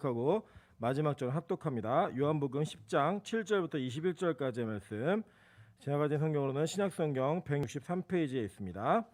하고 마지막 절 합독합니다. 요한복음 10장 7절부터 21절까지의 말씀. 제가 가진 성경으로는 신약성경 163페이지에 있습니다.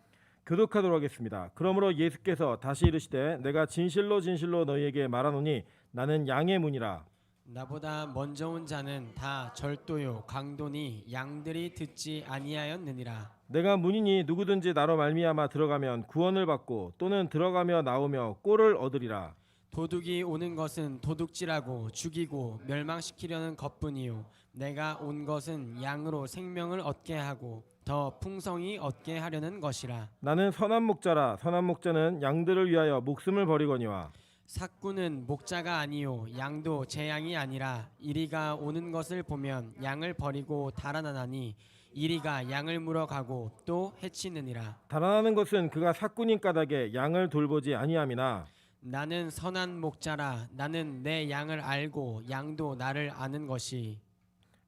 교독하도록 하겠습니다. 그러므로 예수께서 다시 이르시되 내가 진실로 진실로 너희에게 말하노니 나는 양의 문이라. 나보다 먼저 온 자는 다 절도요 강도니 양들이 듣지 아니하였느니라. 내가 문이니 누구든지 나로 말미암아 들어가면 구원을 받고 또는 들어가며 나오며 꼴을 얻으리라. 도둑이 오는 것은 도둑질하고 죽이고 멸망시키려는 것뿐이요 내가 온 것은 양으로 생명을 얻게 하고 더 풍성히 얻게 하려는 것이라. 나는 선한 목자라. 선한 목자는 양들을 위하여 목숨을 버리거니와 삭구는 목자가 아니요 양도 제 양이 아니라 이리가 오는 것을 보면 양을 버리고 달아나나니 이리가 양을 물어가고 또 해치느니라. 달아나는 것은 그가 삭군인 까닭에 양을 돌보지 아니함이나 나는 선한 목자라. 나는 내 양을 알고 양도 나를 아는 것이.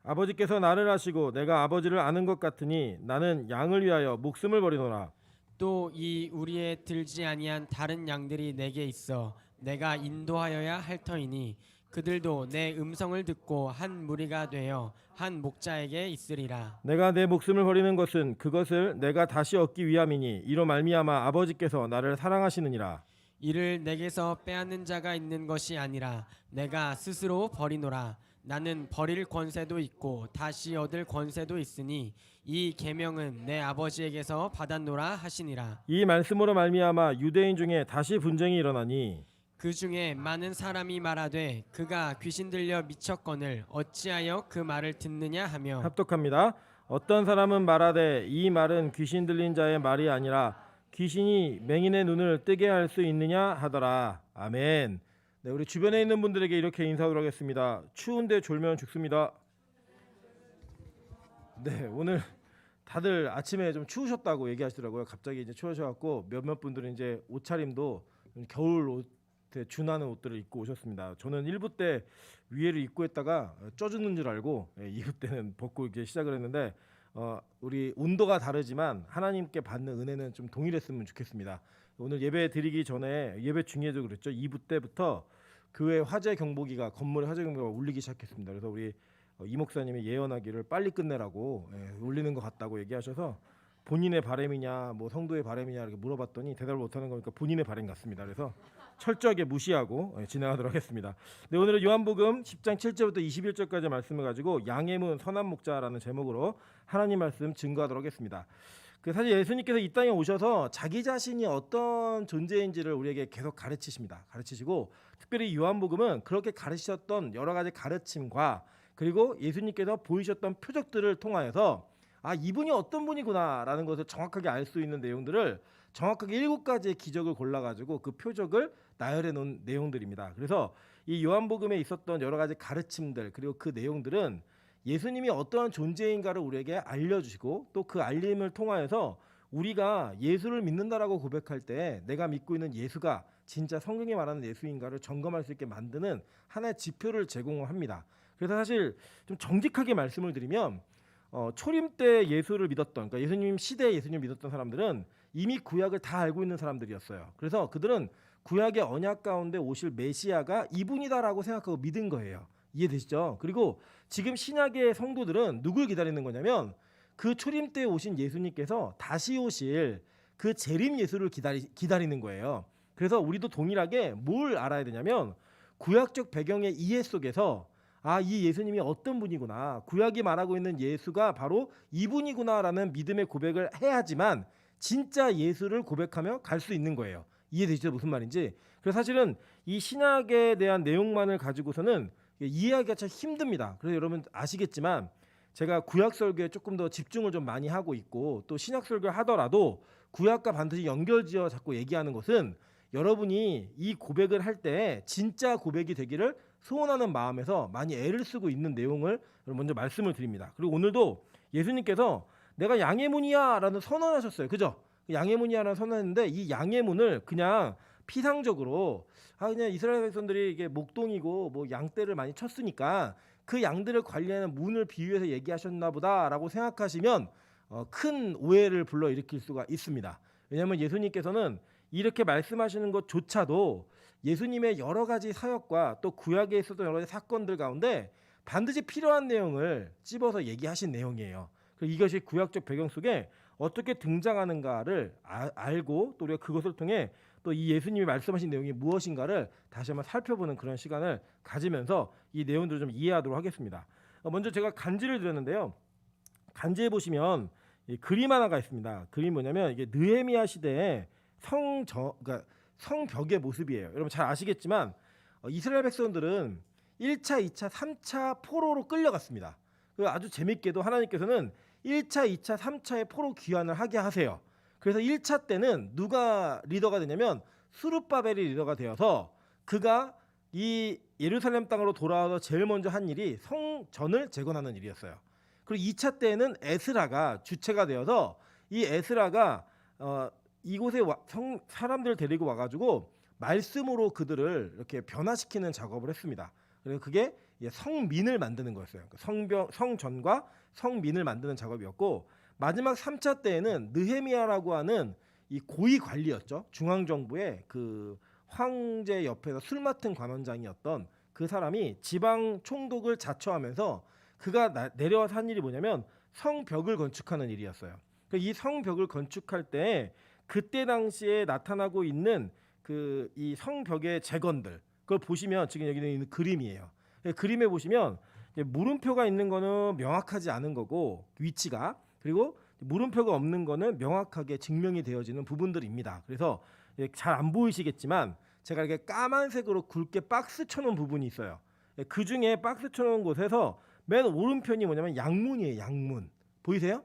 아버지께서 나를 아시고 내가 아버지를 아는 것 같으니 나는 양을 위하여 목숨을 버리노라. 또 이 우리에 들지 아니한 다른 양들이 내게 있어 내가 인도하여야 할 터이니 그들도 내 음성을 듣고 한 무리가 되어 한 목자에게 있으리라. 내가 내 목숨을 버리는 것은 그것을 내가 다시 얻기 위함이니 이로 말미암아 아버지께서 나를 사랑하시느니라. 이를 내게서 빼앗는 자가 있는 것이 아니라 내가 스스로 버리노라. 나는 버릴 권세도 있고 다시 얻을 권세도 있으니 이 계명은 내 아버지에게서 받았노라 하시니라. 이 말씀으로 말미암아 유대인 중에 다시 분쟁이 일어나니 그 중에 많은 사람이 말하되 그가 귀신 들려 미쳤거늘 어찌하여 그 말을 듣느냐 하며. 합독합니다. 어떤 사람은 말하되 이 말은 귀신 들린 자의 말이 아니라 귀신이 맹인의 눈을 뜨게 할 수 있느냐 하더라. 아멘. 네, 우리 주변에 있는 분들에게 이렇게 인사하도록 하겠습니다. 추운데 졸면 죽습니다. 네, 오늘 다들 아침에 좀 추우셨다고 얘기하시더라고요. 갑자기 이제 추우셔갖고 몇몇 분들은 이제 옷차림도 겨울 옷에 준하는 옷들을 입고 오셨습니다. 저는 1부 때 위에를 입고 했다가 쪄 죽는 줄 알고 2부 때는 벗고 이렇게 시작을 했는데 우리 온도가 다르지만 하나님께 받는 은혜는 좀 동일했으면 좋겠습니다. 오늘 예배 드리기 전에 예배 중에도 그랬죠. 2부 때부터 교회 화재 경보기가 건물에 화재 경보가 울리기 시작했습니다. 그래서 우리 이 목사님이 예언하기를 빨리 끝내라고 울리는 것 같다고 얘기하셔서 본인의 바람이냐 뭐 성도의 바람이냐 이렇게 물어봤더니 대답을 못하는 거니까 본인의 바람 같습니다. 그래서 철저하게 무시하고 진행하도록 하겠습니다. 네, 오늘은 요한복음 10장 7절부터 21절까지 말씀을 가지고 양의 문 선한 목자라는 제목으로 하나님 말씀 증거하도록 하겠습니다. 사실 예수님께서 이 땅에 오셔서 자기 자신이 어떤 존재인지를 우리에게 계속 가르치시고 특별히 요한복음은 그렇게 가르치셨던 여러 가지 가르침과 그리고 예수님께서 보이셨던 표적들을 통하여서 이분이 어떤 분이구나라는 것을 정확하게 알 수 있는 내용들을 정확하게 7가지의 기적을 골라가지고 그 표적을 나열해 놓은 내용들입니다. 그래서 이 요한복음에 있었던 여러 가지 가르침들 그리고 그 내용들은 예수님이 어떠한 존재인가를 우리에게 알려주시고 또 그 알림을 통하여서 우리가 예수를 믿는다라고 고백할 때 내가 믿고 있는 예수가 진짜 성경이 말하는 예수인가를 점검할 수 있게 만드는 하나의 지표를 제공합니다. 그래서 사실 좀 정직하게 말씀을 드리면 초림 때 예수를 믿었던 그러니까 예수님 시대에 예수님을 믿었던 사람들은 이미 구약을 다 알고 있는 사람들이었어요. 그래서 그들은 구약의 언약 가운데 오실 메시아가 이분이다라고 생각하고 믿은 거예요. 이해되시죠? 그리고 지금 신약의 성도들은 누굴 기다리는 거냐면 그 초림 때 오신 예수님께서 다시 오실 그 재림 예수를 기다리는 거예요. 그래서 우리도 동일하게 뭘 알아야 되냐면 구약적 배경의 이해 속에서 이 예수님이 어떤 분이구나, 구약이 말하고 있는 예수가 바로 이분이구나라는 믿음의 고백을 해야지만 진짜 예수를 고백하며 갈 수 있는 거예요. 이해되시죠? 무슨 말인지. 그래서 사실은 이 신약에 대한 내용만을 가지고서는 이해하기가 참 힘듭니다. 그래서 여러분 아시겠지만 제가 구약 설교에 조금 더 집중을 좀 많이 하고 있고 또 신약 설교를 하더라도 구약과 반드시 연결지어 자꾸 얘기하는 것은 여러분이 이 고백을 할 때 진짜 고백이 되기를 소원하는 마음에서 많이 애를 쓰고 있는 내용을 먼저 말씀을 드립니다. 그리고 오늘도 예수님께서 내가 양의 문이야 라는 선언하셨어요. 그죠? 양의 문이야 라는 선언했는데 이 양의 문을 그냥 피상적으로 그냥 이스라엘 백성들이 이게 목동이고 뭐 양떼를 많이 쳤으니까 그 양들을 관리하는 문을 비유해서 얘기하셨나 보다라고 생각하시면 큰 오해를 불러일으킬 수가 있습니다. 왜냐하면 예수님께서는 이렇게 말씀하시는 것조차도 예수님의 여러 가지 사역과 또 구약에 있었던 여러 가지 사건들 가운데 반드시 필요한 내용을 찝어서 얘기하신 내용이에요. 그래서 이것이 구약적 배경 속에 어떻게 등장하는가를 알고 또 우리가 그것을 통해 또 이 예수님이 말씀하신 내용이 무엇인가를 다시 한번 살펴보는 그런 시간을 가지면서 이 내용들을 좀 이해하도록 하겠습니다. 먼저 제가 간지를 드렸는데요. 간지에 보시면 이 그림 하나가 있습니다. 그림이 뭐냐면 이게 느헤미야 시대의 그러니까 성벽의 모습이에요. 여러분 잘 아시겠지만 이스라엘 백성들은 1차, 2차, 3차 포로로 끌려갔습니다. 아주 재밌게도 하나님께서는 1차, 2차, 3차의 포로 귀환을 하게 하세요. 그래서 1차 때는 누가 리더가 되냐면 스룹바벨이 리더가 되어서 그가 이 예루살렘 땅으로 돌아와서 제일 먼저 한 일이 성전을 재건하는 일이었어요. 그리고 2차 때는 에스라가 주체가 되어서 이 에스라가 이곳에 사람들을 데리고 와가지고 말씀으로 그들을 이렇게 변화시키는 작업을 했습니다. 그래서 그게 성민을 만드는 거였어요. 성전과 성민을 만드는 작업이었고 마지막 3차 때에는 느헤미야라고 하는 이 고위 관리였죠. 중앙정부의 그 황제 옆에서 술 맡은 관원장이었던 그 사람이 지방 총독을 자처하면서 그가 내려와서 한 일이 뭐냐면 성벽을 건축하는 일이었어요. 이 성벽을 건축할 때 그때 당시에 나타나고 있는 그 이 성벽의 재건들 그걸 보시면 지금 여기 있는 그림이에요. 그림에 보시면 물음표가 있는 거는 명확하지 않은 거고 위치가 그리고 물음표가 없는 거는 명확하게 증명이 되어지는 부분들입니다. 그래서 잘 안 보이시겠지만 제가 이렇게 까만색으로 굵게 박스 쳐놓은 부분이 있어요. 그 중에 박스 쳐놓은 곳에서 맨 오른편이 뭐냐면 양문이에요. 양문 보이세요?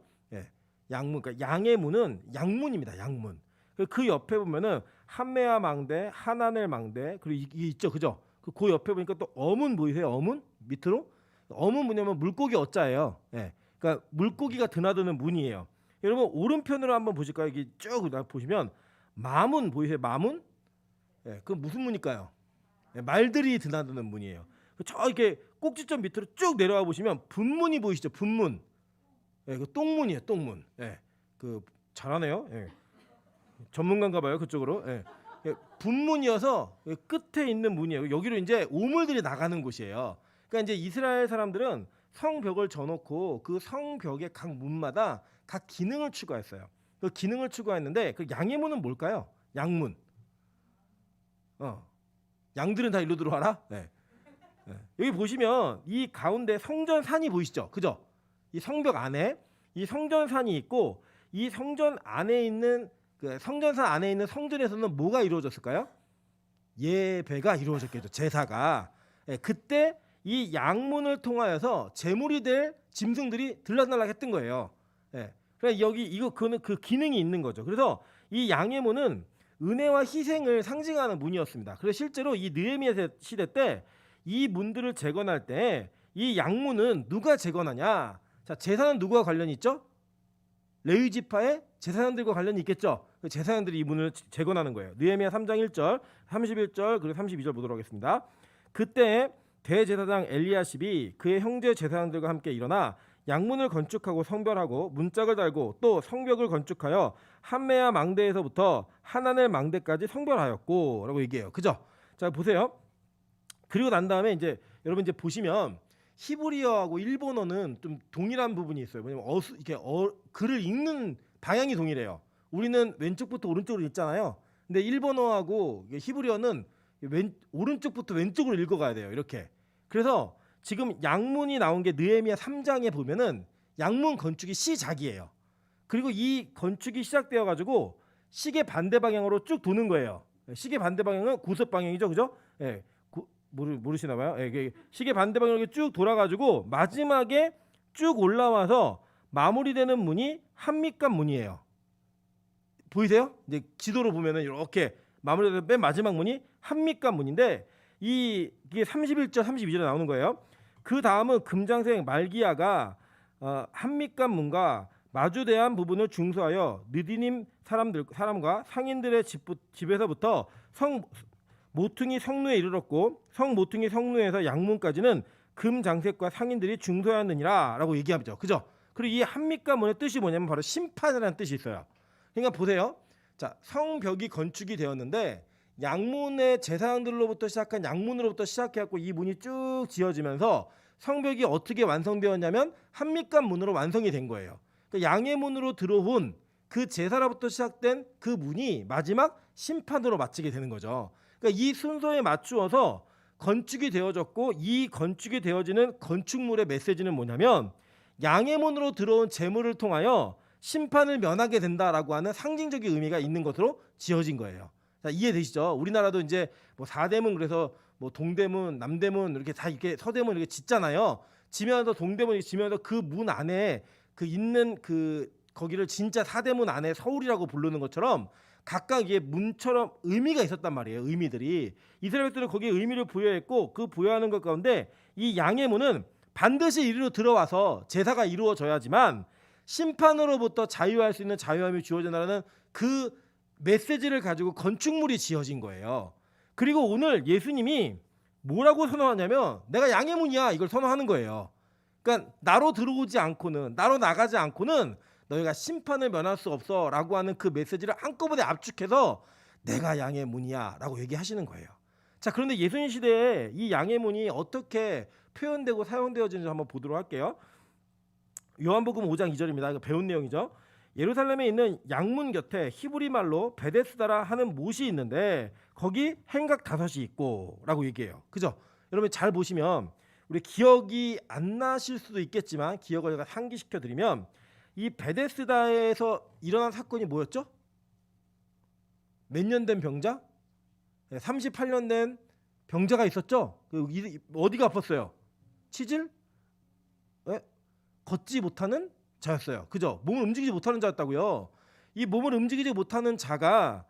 양문, 그러니까 양의 문은 양문입니다. 양문. 그 옆에 보면은 한메아 망대, 하나넬 망대 그리고 이게 있죠, 그죠? 그 옆에 보니까 또 어문 보이세요? 어문 밑으로 어문 뭐냐면 물고기 어자예요. 그러니까 물고기가 드나드는 문이에요. 여러분 오른편으로 한번 보실까요? 이게 쭉 보시면 마문 보이세요? 마문? 그 무슨 문일까요? 말들이 드나드는 문이에요. 저 이렇게 꼭지점 밑으로 쭉 내려와 보시면 분문이 보이시죠? 분문. 그 똥문이에요, 똥문. 그 잘하네요. 전문가인가 봐요, 그쪽으로. 분문이어서 끝에 있는 문이에요. 여기로 이제 우물들이 나가는 곳이에요. 그러니까 이제 이스라엘 사람들은 성벽을 져놓고 그 성벽의 각 문마다 각 기능을 추가했어요. 그 기능을 추가했는데 그 양의 문은 뭘까요? 양문. 양들은 다 일로 들어와라. 여기 보시면 이 가운데 성전산이 보이시죠? 그죠? 이 성벽 안에 이 성전산이 있고 이 성전 안에 있는 그 성전산 안에 있는 성전에서는 뭐가 이루어졌을까요? 예배가 이루어졌겠죠. 제사가. 그때 이 양문을 통하여서 제물이 될 짐승들이 들락날락했던 거예요. 그래서 여기 그거는 그 기능이 있는 거죠. 그래서 이 양의 문은 은혜와 희생을 상징하는 문이었습니다. 그래서 실제로 이 느헤미야 시대 때 이 문들을 재건할 때 이 양문은 누가 재건하냐? 자, 제사는 누구와 관련이 있죠? 레위 지파의 제사장들과 관련이 있겠죠. 그 제사장들이 이 문을 재건하는 거예요. 느헤미야 3장 1절, 31절 그리고 32절 보도록 하겠습니다. 그때 대제사장 엘리야십이 그의 형제 제사장들과 함께 일어나 양문을 건축하고 성별하고 문짝을 달고 또 성벽을 건축하여 한메아 망대에서부터 하나넬 망대까지 성별하였고 라고 얘기해요. 그죠? 자 보세요. 그리고 난 다음에 이제 여러분 이제 보시면 히브리어하고 일본어는 좀 동일한 부분이 있어요. 왜냐면 이렇게 글을 읽는 방향이 동일해요. 우리는 왼쪽부터 오른쪽으로 읽잖아요. 근데 일본어하고 히브리어는 오른쪽부터 왼쪽으로 읽어가야 돼요. 이렇게. 그래서 지금 양문이 나온 게 느헤미야 3장에 보면은 양문 건축이 시작이에요. 그리고 이 건축이 시작되어 가지고 시계 반대 방향으로 쭉 도는 거예요. 시계 반대 방향은 구습 방향이죠, 그죠? 모르시나 봐요. 시계 반대 방향으로 쭉 돌아가지고 마지막에 쭉 올라와서 마무리되는 문이 한밑간 문이에요. 보이세요? 이제 지도로 보면은 이렇게 마무리되는 맨 마지막 문이 한밑간 문인데 이게 31절, 32절에 나오는 거예요. 그 다음은 금장색 말기야가 한밑간 문과 마주대한 부분을 중수하여 느디님 사람과 상인들의 집에서부터 모퉁이 성루에 이르렀고 모퉁이 성루에서 양문까지는 금장색과 상인들이 중소하였느니라 라고 얘기하죠. 그죠? 그리고 이 한밑간 문의 뜻이 뭐냐면 바로 심판이라는 뜻이 있어요. 그러니까 보세요. 자, 성벽이 건축이 되었는데 양문의 제사장들로부터 시작한 양문으로부터 시작해갖고 이 문이 쭉 지어지면서 성벽이 어떻게 완성되었냐면 한밑간 문으로 완성이 된 거예요. 그러니까 양의 문으로 들어온 그 제사로부터 시작된 그 문이 마지막 심판으로 마치게 되는 거죠. 그러니까 이 순서에 맞추어서 건축이 되어졌고 이 건축이 되어지는 건축물의 메시지는 뭐냐면 양의 문으로 들어온 제물을 통하여 심판을 면하게 된다라고 하는 상징적인 의미가 있는 것으로 지어진 거예요. 자, 이해되시죠? 우리나라도 이제 뭐 사대문 그래서 뭐 동대문, 남대문 이렇게 다 이렇게 서대문 이렇게 짓잖아요. 지면서 동대문 지면서 그 문 안에 그 있는 그 거기를 진짜 사대문 안에 서울이라고 부르는 것처럼 각각 이게 문처럼 의미가 있었단 말이에요. 의미들이 이스라엘 백성들은 거기에 의미를 부여했고 그 부여하는 것 가운데 이 양의 문은 반드시 이리로 들어와서 제사가 이루어져야지만 심판으로부터 자유할 수 있는 자유함이 주어진다는 그 메시지를 가지고 건축물이 지어진 거예요. 그리고 오늘 예수님이 뭐라고 선언하냐면 내가 양의 문이야 이걸 선언하는 거예요. 그러니까 나로 들어오지 않고는 나로 나가지 않고는 너희가 심판을 면할 수 없어 라고 하는 그 메시지를 한꺼번에 압축해서 내가 양의 문이야 라고 얘기하시는 거예요. 자, 그런데 예수님 시대에 이 양의 문이 어떻게 표현되고 사용되어지는지 한번 보도록 할게요. 요한복음 5장 2절입니다. 이거 배운 내용이죠. 예루살렘에 있는 양문 곁에 히브리 말로 베데스다라 하는 못이 있는데 거기 행각 5이 있고 라고 얘기해요. 그죠? 여러분 잘 보시면 우리 기억이 안 나실 수도 있겠지만 기억을 제가 상기시켜 드리면 이 베데스다에서 일어난 사건이 뭐였죠? 몇 년 된 병자? 38년 된 병자가 있었죠? 어디가 아팠어요? 치질? 걷지 못하는 자였어요. 그죠? 몸을 움직이지 못하는 자였다고요. 이 몸을 움직이지 못하는 자가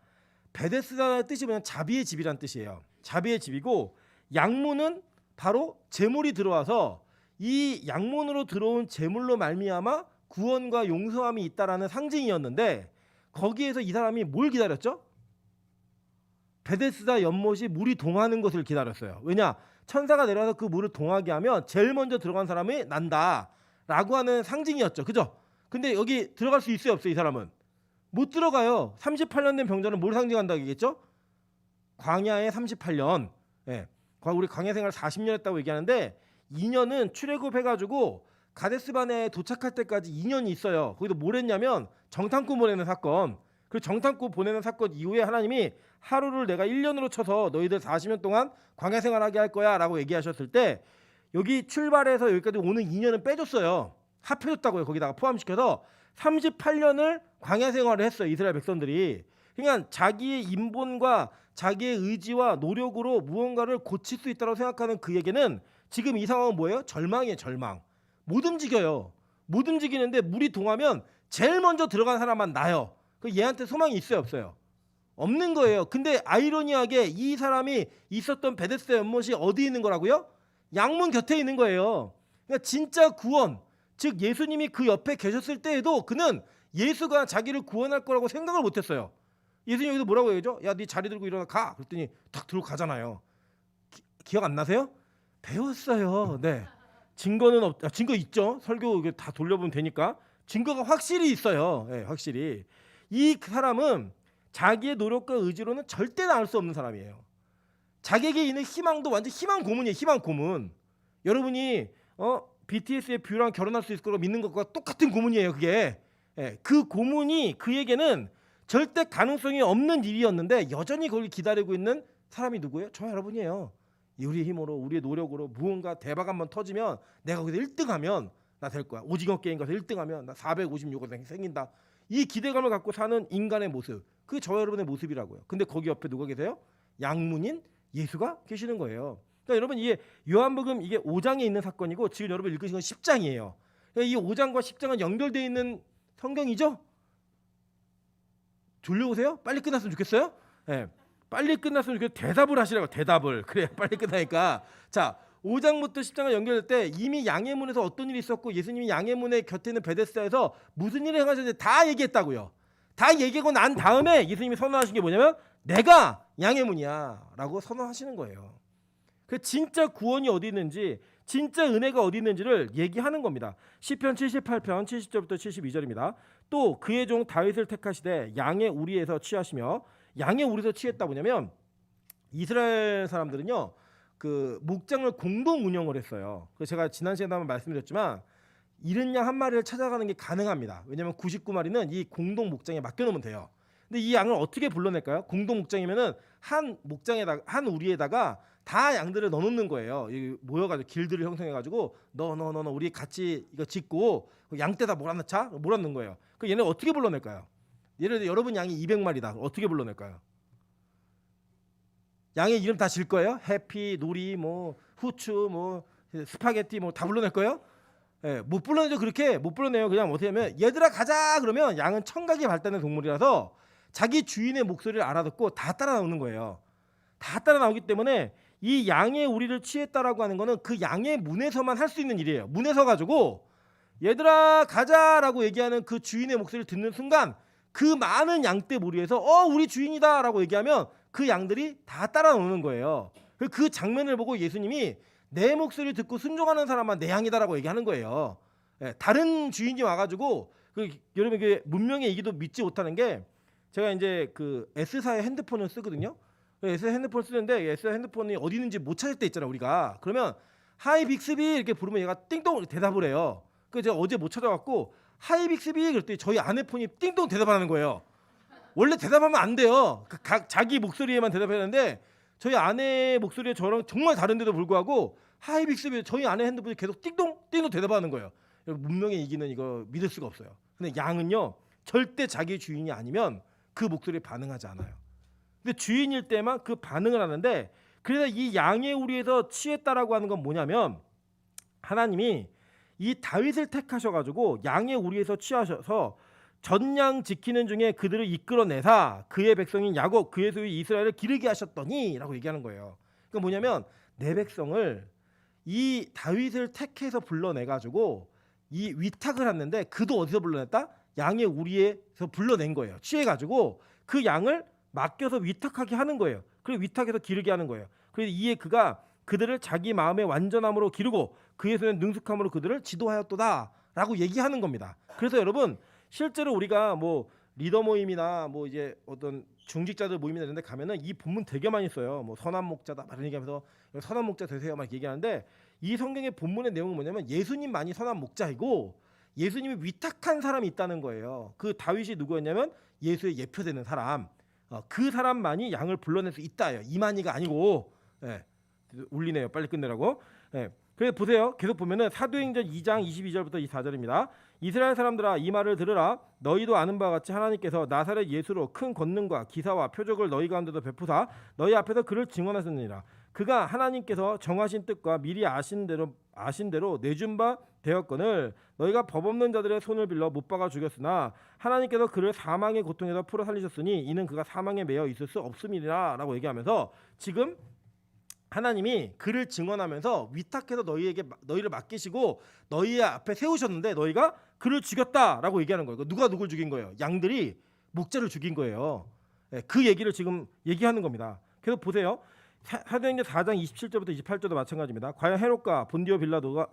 베데스다의 뜻이 뭐냐면 자비의 집이란 뜻이에요. 자비의 집이고 양문은 바로 제물이 들어와서 이 양문으로 들어온 제물로 말미암아 구원과 용서함이 있다라는 상징이었는데 거기에서 이 사람이 뭘 기다렸죠? 베데스다 연못이 물이 동하는 것을 기다렸어요. 왜냐? 천사가 내려와서 그 물을 동하게 하면 제일 먼저 들어간 사람이 난다라고 하는 상징이었죠. 그죠? 근데 여기 들어갈 수 있어요, 없어요? 이 사람은 못 들어가요. 38년 된 병자는 뭘 상징한다고 얘기했죠? 광야의 38년. 예. 우리 광야 생활 40년 했다고 얘기하는데 2년은 출애굽해가지고 가데스바네에 도착할 때까지 2년이 있어요. 거기도 뭘 했냐면 정탐꾼 보내는 사건. 그 정탐꾼 보내는 사건 이후에 하나님이 하루를 내가 1년으로 쳐서 너희들 40년 동안 광야 생활하게 할 거야 라고 얘기하셨을 때 여기 출발해서 여기까지 오는 2년은 빼줬어요. 합해줬다고요. 거기다가 포함시켜서 38년을 광야 생활을 했어요. 이스라엘 백성들이. 그러니까 자기의 인본과 자기의 의지와 노력으로 무언가를 고칠 수 있다고 생각하는 그에게는 지금 이 상황은 뭐예요? 절망이에요. 절망. 못 움직여요. 못 움직이는데 물이 동하면 제일 먼저 들어간 사람만 나요. 그 얘한테 소망이 있어요, 없어요? 없는 거예요. 근데 아이러니하게 이 사람이 있었던 베데스다 연못이 어디 있는 거라고요? 양문 곁에 있는 거예요. 그러니까 진짜 구원, 즉 예수님이 그 옆에 계셨을 때에도 그는 예수가 자기를 구원할 거라고 생각을 못했어요. 예수님 여기서 뭐라고 얘기하죠? 야, 네 자리 들고 일어나 가. 그랬더니 탁 들고 가잖아요. 기억 안 나세요? 배웠어요. 네. 증거는 증거 있죠. 설교 다 돌려보면 되니까 증거가 확실히 있어요. 네, 확실히 이 사람은 자기의 노력과 의지로는 절대 나을 수 없는 사람이에요. 자기에게 있는 희망도 완전 희망 고문이에요. 희망 고문. 여러분이 BTS의 뷰랑 결혼할 수 있을 거라고 믿는 것과 똑같은 고문이에요. 그게 그 고문이 그에게는 절대 가능성이 없는 일이었는데 여전히 그걸 기다리고 있는 사람이 누구예요? 저 여러분이에요. 우리의 힘으로 우리의 노력으로 무언가 대박 한번 터지면 내가 거기서 1등하면 나 될 거야. 오징어 게임 가서 1등하면 나 456억 생긴다. 이 기대감을 갖고 사는 인간의 모습. 그게 저 여러분의 모습이라고요. 근데 거기 옆에 누가 계세요? 양문인 예수가 계시는 거예요. 그러니까 여러분 이게 요한복음 이게 5장에 있는 사건이고 지금 여러분 읽으신 건 10장이에요. 그러니까 이 5장과 10장은 연결되어 있는 성경이죠? 졸려오세요? 빨리 끝났으면 좋겠어요? 네. 빨리 끝났으면 좋겠어요. 대답을 하시라고. 대답을. 그래야 빨리 끝나니까. 자, 5장부터 10장을 연결될 때 이미 양의 문에서 어떤 일이 있었고 예수님이 양의 문의 곁에 있는 베데스다에서 무슨 일을 행하셨는지 다 얘기했다고요. 다 얘기하고 난 다음에 예수님이 선언하신 게 뭐냐면 내가 양의 문이야 라고 선언하시는 거예요. 그 진짜 구원이 어디 있는지 진짜 은혜가 어디 있는지를 얘기하는 겁니다. 시편 78편 70절부터 72절입니다. 또 그의 종 다윗을 택하시되 양의 우리에서 취하시며 양의 우리에서 취했다 뭐냐면 이스라엘 사람들은요 그 목장을 공동 운영을 했어요. 그래서 제가 지난 시간에 한번 말씀드렸지만 이른 양 한 마리를 찾아가는 게 가능합니다. 왜냐하면 99마리는 이 공동 목장에 맡겨놓으면 돼요. 근데 이 양을 어떻게 불러낼까요? 공동 목장이면은 한 목장에다가 한 우리에다가 다 양들을 넣어놓는 거예요. 모여가지고 길들을 형성해가지고 너 우리 같이 이거 짓고 양떼다 몰아넣는 거예요. 그 얘네 어떻게 불러낼까요? 예를 들어 여러분 양이 200마리다. 어떻게 불러낼까요? 양의 이름 다 질 거예요? 해피, 누리, 뭐 후추, 뭐 스파게티 뭐 다 불러낼 거예요? 예, 못 불러내죠. 그렇게 못 불러내요. 그냥 어떻게 하면 얘들아 가자 그러면 양은 청각이 발달된 동물이라서 자기 주인의 목소리를 알아듣고 다 따라 나오는 거예요. 다 따라 나오기 때문에 이 양의 우리를 취했다라고 하는 거는 그 양의 문에서만 할 수 있는 일이에요. 문에 서 가지고 얘들아 가자라고 얘기하는 그 주인의 목소리를 듣는 순간 그 많은 양떼 무리에서 우리 주인이다라고 얘기하면 그 양들이 다 따라 나오는 거예요. 그 장면을 보고 예수님이 내 목소리 듣고 순종하는 사람만 내 양이다라고 얘기하는 거예요. 예, 다른 주인이 와가지고 여러분 그 문명의 이기도 믿지 못하는 게 제가 이제 그 S사의 핸드폰을 쓰거든요. S 핸드폰 쓰는데 S 핸드폰이 어디 있는지 못 찾을 때 있잖아 우리가. 그러면 하이 빅스비 이렇게 부르면 얘가 띵동 대답을 해요. 그래서 제가 어제 못 찾아갖고 하이 빅스비 그랬더니 저희 아내 폰이 띵동 대답하는 거예요. 원래 대답하면 안 돼요. 자기 목소리에만 대답해야 하는데 저희 아내 목소리에 저랑 정말 다른데도 불구하고 하이 빅스비 저희 아내 핸드폰이 계속 띵동 대답하는 거예요. 문명의 이기는 이거 믿을 수가 없어요. 근데 양은요 절대 자기 주인이 아니면 그 목소리에 반응하지 않아요. 근데 주인일 때만 그 반응을 하는데 그래서 이 양의 우리에서 취했다라고 하는 건 뭐냐면 하나님이 이 다윗을 택하셔가지고 양의 우리에서 취하셔서 전양 지키는 중에 그들을 이끌어내사 그의 백성인 야곱 그의 소유 이스라엘을 기르게 하셨더니라고 얘기하는 거예요. 그러니까 뭐냐면 내 백성을 이 다윗을 택해서 불러내가지고 이 위탁을 했는데 그도 어디서 불러냈다? 양의 우리에서 불러낸 거예요. 취해가지고 그 양을 맡겨서 위탁하게 하는 거예요. 그리고 위탁해서 기르게 하는 거예요. 그래서 이에 그가 그들을 자기 마음의 완전함으로 기르고 그의 손의 능숙함으로 그들을 지도하였도다라고 얘기하는 겁니다. 그래서 여러분 실제로 우리가 뭐 리더 모임이나 뭐 이제 어떤 중직자들 모임이나 이런 데 가면은 이 본문 되게 많이 써요. 뭐 선한 목자다 막 이런 얘기하면서 선한 목자 되세요 막 얘기하는데 이 성경의 본문의 내용은 뭐냐면 예수님만이 선한 목자이고 예수님이 위탁한 사람이 있다는 거예요. 그 다윗이 누구였냐면 예수의 예표되는 사람. 그 사람만이 양을 불러낼 수 있다예요. 이만희가 아니고. 예. 울리네요. 빨리 끝내라고. 예. 그래서 보세요. 계속 보면은 사도행전 2장 22절부터 24절입니다. 이스라엘 사람들아 이 말을 들으라. 너희도 아는 바와 같이 하나님께서 나사렛 예수로 큰 권능과 기사와 표적을 너희 가운데도 베푸사 너희 앞에서 그를 증언하셨느니라. 그가 하나님께서 정하신 뜻과 미리 아신 대로 내준 바 되었거늘 너희가 법 없는 자들의 손을 빌려 못 박아 죽였으나 하나님께서 그를 사망의 고통에서 풀어 살리셨으니 이는 그가 사망에 매여 있을 수 없음이라라고 얘기하면서 지금 하나님이 그를 증언하면서 위탁해서 너희를 맡기시고 너희 앞에 세우셨는데 너희가 그를 죽였다라고 얘기하는 거예요. 누가 누굴 죽인 거예요? 양들이 목자를 죽인 거예요. 그 얘기를 지금 얘기하는 겁니다. 그래서 보세요. 사도행전 4장 27절부터 28절도 마찬가지입니다. 과연 헤롯과 본디오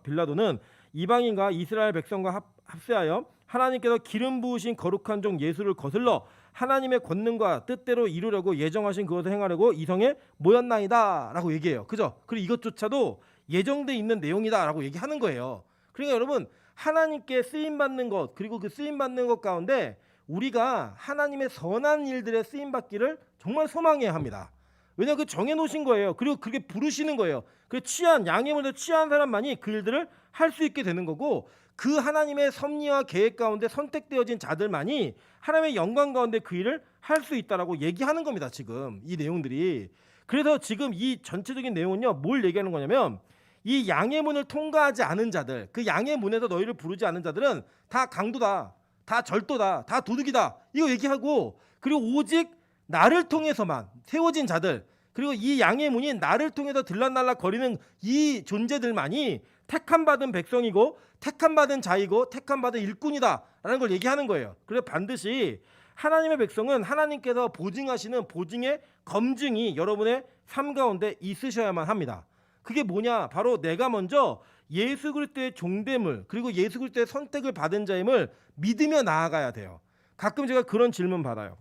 빌라도는 이방인과 이스라엘 백성과 합세하여 하나님께서 기름 부으신 거룩한 종 예수를 거슬러 하나님의 권능과 뜻대로 이루려고 예정하신 그것을 행하려고 이성에 모였나이다 라고 얘기해요. 그죠? 그리고 이것조차도 예정돼 있는 내용이다 라고 얘기하는 거예요. 그러니까 여러분 하나님께 쓰임받는 것 그리고 그 쓰임받는 것 가운데 우리가 하나님의 선한 일들에 쓰임받기를 정말 소망해야 합니다. 왜냐하면 그 정해놓으신 거예요. 그리고 그렇게 부르시는 거예요. 그 양의 문에 취한 사람만이 그 일들을 할 수 있게 되는 거고 그 하나님의 섭리와 계획 가운데 선택되어진 자들만이 하나님의 영광 가운데 그 일을 할 수 있다라고 얘기하는 겁니다. 지금 이 내용들이. 그래서 지금 이 전체적인 내용은요. 뭘 얘기하는 거냐면 이 양의 문을 통과하지 않은 자들 그 양의 문에서 너희를 부르지 않은 자들은 다 강도다. 다 절도다. 다 도둑이다. 이거 얘기하고 그리고 오직 나를 통해서만 세워진 자들 그리고 이 양의 문이 나를 통해서 들락날락 거리는 이 존재들만이 택함받은 백성이고 택함받은 자이고 택함받은 일꾼이다라는 걸 얘기하는 거예요. 그래서 반드시 하나님의 백성은 하나님께서 보증하시는 보증의 검증이 여러분의 삶 가운데 있으셔야만 합니다. 그게 뭐냐? 바로 내가 먼저 예수 그리스도의 종됨을 그리고 예수 그리스도의 선택을 받은 자임을 믿으며 나아가야 돼요. 가끔 제가 그런 질문 받아요.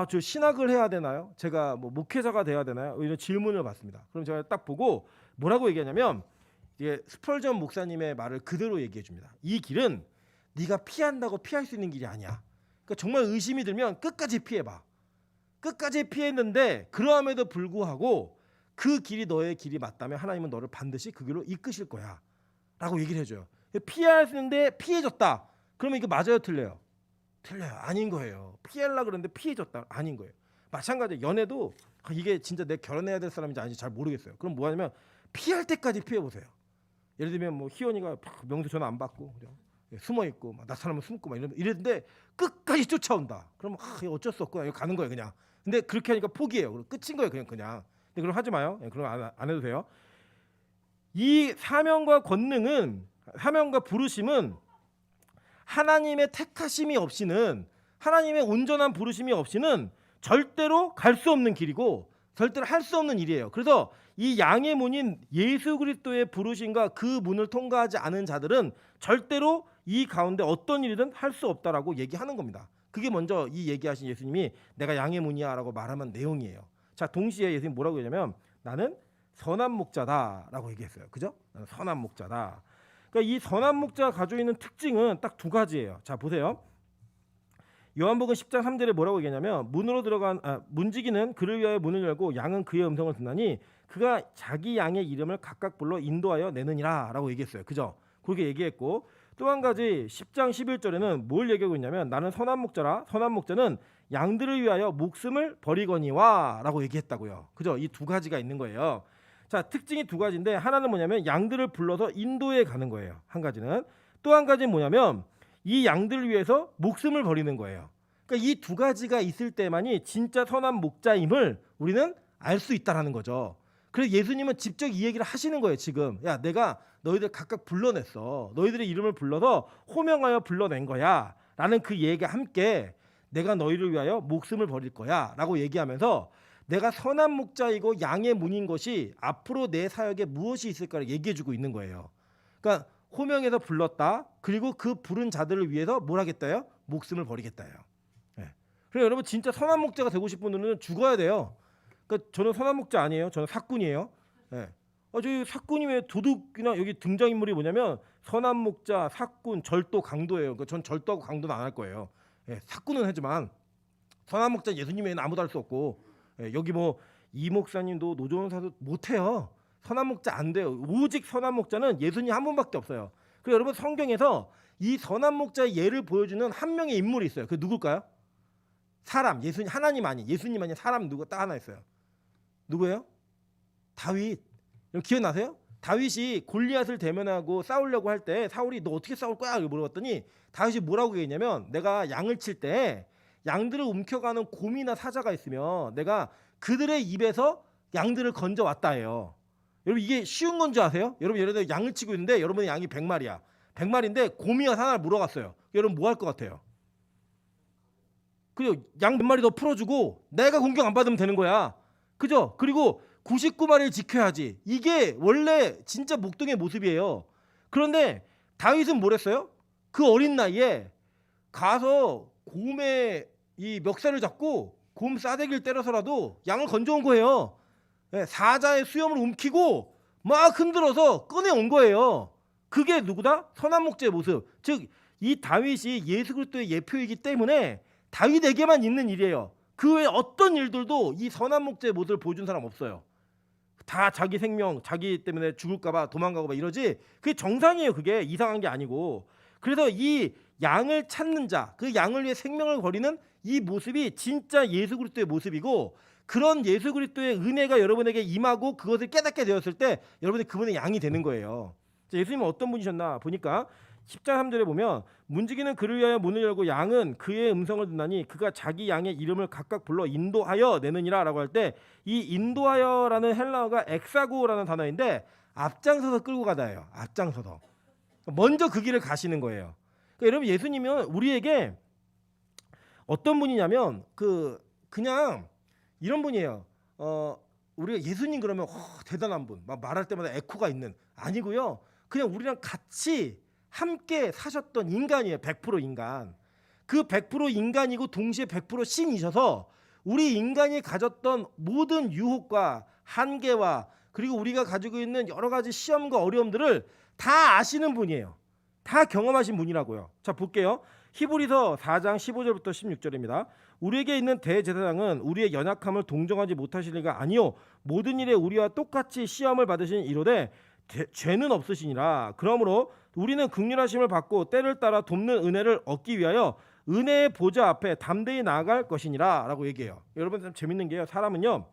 저 신학을 해야 되나요? 제가 뭐 목회자가 돼야 되나요? 이런 질문을 받습니다. 그럼 제가 딱 보고 뭐라고 얘기하냐면 이게 스펄전 목사님의 말을 그대로 얘기해 줍니다. 이 길은 네가 피한다고 피할 수 있는 길이 아니야. 그러니까 정말 의심이 들면 끝까지 피해봐. 끝까지 피했는데 그러함에도 불구하고 그 길이 너의 길이 맞다면 하나님은 너를 반드시 그 길로 이끄실 거야 라고 얘기를 해줘요. 피하는데 피해졌다. 그러면 이거 맞아요 틀려요? 틀려요. 아닌 거예요. 피하려고 그러는데 피해졌다. 아닌 거예요. 마찬가지로 연애도 이게 진짜 내 결혼해야 될 사람인지 아닌지 잘 모르겠어요. 그럼 뭐 하냐면 피할 때까지 피해보세요. 예를 들면 뭐 희원이가 명수 전화 안 받고 숨어 있고 막 나타나면 숨고 막 이랬는데 끝까지 쫓아온다. 그러면 이거 어쩔 수 없구나. 이거 가는 거예요 그냥. 근데 그렇게 하니까 포기해요. 그럼 끝인 거예요 그냥. 근데 그럼 하지 마요. 그럼 안 해도 돼요. 이 사명과 권능은 사명과 부르심은 하나님의 택하심이 없이는 하나님의 온전한 부르심이 없이는 절대로 갈 수 없는 길이고 절대로 할 수 없는 일이에요. 그래서 이 양의 문인 예수 그리스도의 부르심과 그 문을 통과하지 않은 자들은 절대로 이 가운데 어떤 일이든 할 수 없다라고 얘기하는 겁니다. 그게 먼저 이 얘기하신 예수님이 내가 양의 문이야라고 말하는 내용이에요. 자, 동시에 예수님 뭐라고 얘기하냐면 나는 선한 목자다라고 얘기했어요. 그죠? 나는 선한 목자다. 그러니까 이 선한 목자가 가지고 있는 특징은 딱 두 가지예요. 자, 보세요. 요한복음 10장 3절에 뭐라고 얘기하냐면 문으로 들어간 문지기는 그를 위하여 문을 열고 양은 그의 음성을 듣나니 그가 자기 양의 이름을 각각 불러 인도하여 내느니라라고 얘기했어요. 그죠? 그렇게 얘기했고 또 한 가지 10장 11절에는 뭘 얘기하고 있냐면 나는 선한 목자라 선한 목자는 양들을 위하여 목숨을 버리거니와라고 얘기했다고요. 그죠? 이 두 가지가 있는 거예요. 자, 특징이 두 가지인데 하나는 뭐냐면 양들을 불러서 인도에 가는 거예요. 한 가지는 또 한 가지는 뭐냐면 이 양들을 위해서 목숨을 버리는 거예요. 그러니까 이 두 가지가 있을 때만이 진짜 선한 목자임을 우리는 알 수 있다라는 거죠. 그래서 예수님은 직접 이 얘기를 하시는 거예요. 지금 야 내가 너희들 각각 불러냈어. 너희들의 이름을 불러서 호명하여 불러낸 거야 라는 그 얘기가 함께 내가 너희를 위하여 목숨을 버릴 거야 라고 얘기하면서 내가 선한 목자이고 양의 문인 것이 앞으로 내 사역에 무엇이 있을까를 얘기해주고 있는 거예요. 그러니까 호명해서 불렀다. 그리고 그 부른 자들을 위해서 뭘 하겠다요? 목숨을 버리겠다요. 네. 그래서 여러분 진짜 선한 목자가 되고 싶은 분들은 죽어야 돼요. 그러니까 저는 선한 목자 아니에요. 저는 사꾼이에요. 네. 저희 사꾼이 왜 도둑이나 여기 등장인물이 뭐냐면 선한 목자, 사꾼, 절도, 강도예요. 그러니까 전 절도하고 강도는 안 할 거예요. 네. 사꾼은 하지만 선한 목자 예수님 외에는 아무도 할 수 없고 여기 뭐 이 목사님도 노조원 사도 못해요. 선한 목자 안 돼요. 오직 선한 목자는 예수님 한 분밖에 없어요. 그리고 여러분 성경에서 이 선한 목자의 예를 보여주는 한 명의 인물이 있어요. 그 누굴까요? 사람, 예수님 하나님 아니 예수님 아니 사람 누구 딱 하나 있어요. 누구예요? 다윗. 기억나세요? 다윗이 골리앗을 대면하고 싸우려고 할 때 사울이 너 어떻게 싸울 거야? 이렇게 물어봤더니 다윗이 뭐라고 얘기했냐면 내가 양을 칠 때 양들을 움켜가는 곰이나 사자가 있으면 내가 그들의 입에서 양들을 건져왔다 해요. 여러분 이게 쉬운 건지 아세요? 여러분 예를 들어 양을 치고 있는데 여러분의 양이 100마리야. 100마리인데 곰이 하나를 물어갔어요. 여러분 뭐 할 것 같아요? 그리고 양 몇 마리 더 풀어주고 내가 공격 안 받으면 되는 거야. 그죠? 그리고 99마리를 지켜야지. 이게 원래 진짜 목동의 모습이에요. 그런데 다윗은 뭘 했어요? 그 어린 나이에 가서 곰의 이 멱살을 잡고 곰 싸대기를 때려서라도 양을 건져온 거예요. 사자의 수염을 움키고 막 흔들어서 꺼내온 거예요. 그게 누구다? 선한 목자의 모습. 즉 이 다윗이 예수 그리스도의 예표이기 때문에 다윗에게만 있는 일이에요. 그 외에 어떤 일들도 이 선한 목자의 모습을 보여준 사람 없어요. 다 자기 생명, 자기 때문에 죽을까 봐 도망가고 막 이러지. 그게 정상이에요. 그게 이상한 게 아니고. 그래서 이 양을 찾는 자, 그 양을 위해 생명을 버리는 이 모습이 진짜 예수 그리스도의 모습이고 그런 예수 그리스도의 은혜가 여러분에게 임하고 그것을 깨닫게 되었을 때 여러분이 그분의 양이 되는 거예요. 예수님은 어떤 분이셨나 보니까 10장 3절에 보면 문지기는 그를 위하여 문을 열고 양은 그의 음성을 듣나니 그가 자기 양의 이름을 각각 불러 인도하여 내느니라 라고 할 때 이 인도하여라는 헬라어가 엑사고라는 단어인데 앞장서서 끌고 가다예요. 앞장서서 먼저 그 길을 가시는 거예요. 그러니까 여러분 예수님은 우리에게 어떤 분이냐면 그냥 이런 분이에요. 우리가 예수님 그러면 대단한 분, 막 말할 때마다 에코가 있는 아니고요. 그냥 우리랑 같이 함께 사셨던 인간이에요. 100% 인간. 그 100% 인간이고 동시에 100% 신이셔서 우리 인간이 가졌던 모든 유혹과 한계와 그리고 우리가 가지고 있는 여러 가지 시험과 어려움들을 다 아시는 분이에요. 다 경험하신 분이라고요. 자, 볼게요. 히브리서 4장 15절부터 16절입니다. 우리에게 있는 대제사장은 우리의 연약함을 동정하지 못하실 리가 아니요 모든 일에 우리와 똑같이 시험을 받으신 이로되 죄는 없으시니라. 그러므로 우리는 긍휼하심을 받고 때를 따라 돕는 은혜를 얻기 위하여 은혜의 보좌 앞에 담대히 나아갈 것이니라 라고 얘기해요. 여러분 참 재밌는 게요. 사람은요.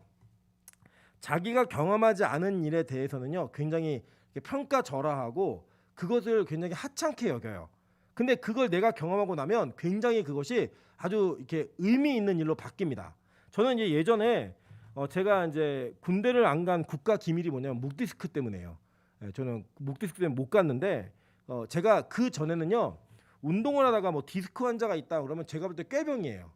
자기가 경험하지 않은 일에 대해서는요. 굉장히 평가절하하고 그것을 굉장히 하찮게 여겨요. 근데 그걸 내가 경험하고 나면 굉장히 그것이 아주 이렇게 의미 있는 일로 바뀝니다. 저는 이제 예전에 제가 이제 군대를 안 간 국가 기밀이 뭐냐면 목디스크 때문에요. 저는 목디스크 때문에 못 갔는데 제가 그 전에는요 운동을 하다가 뭐 디스크 환자가 있다 그러면 제가 볼 때 꾀병이에요.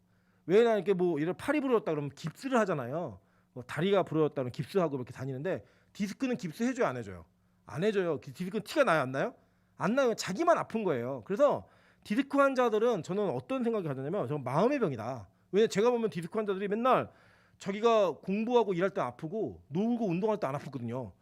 왜냐 이렇게 뭐 이런 팔이 부러졌다 그러면 깁스를 하잖아요. 다리가 부러졌다 그러면 깁스하고 이렇게 다니는데 디스크는 깁스 해줘요 안 해줘요? 안 해줘요. 디스크는 티가 나요 안 나요? 안 나요. 자기만 아픈 거예요. 그래서 디스크 환자들은 저는 어떤 생각이 가졌냐면 저는 마음의 병이다. 왜냐 제가 보면 디스크 환자들이 맨날 자기가 공부하고 일할 때 아프고 놀고 운동할 때 안 아프거든요.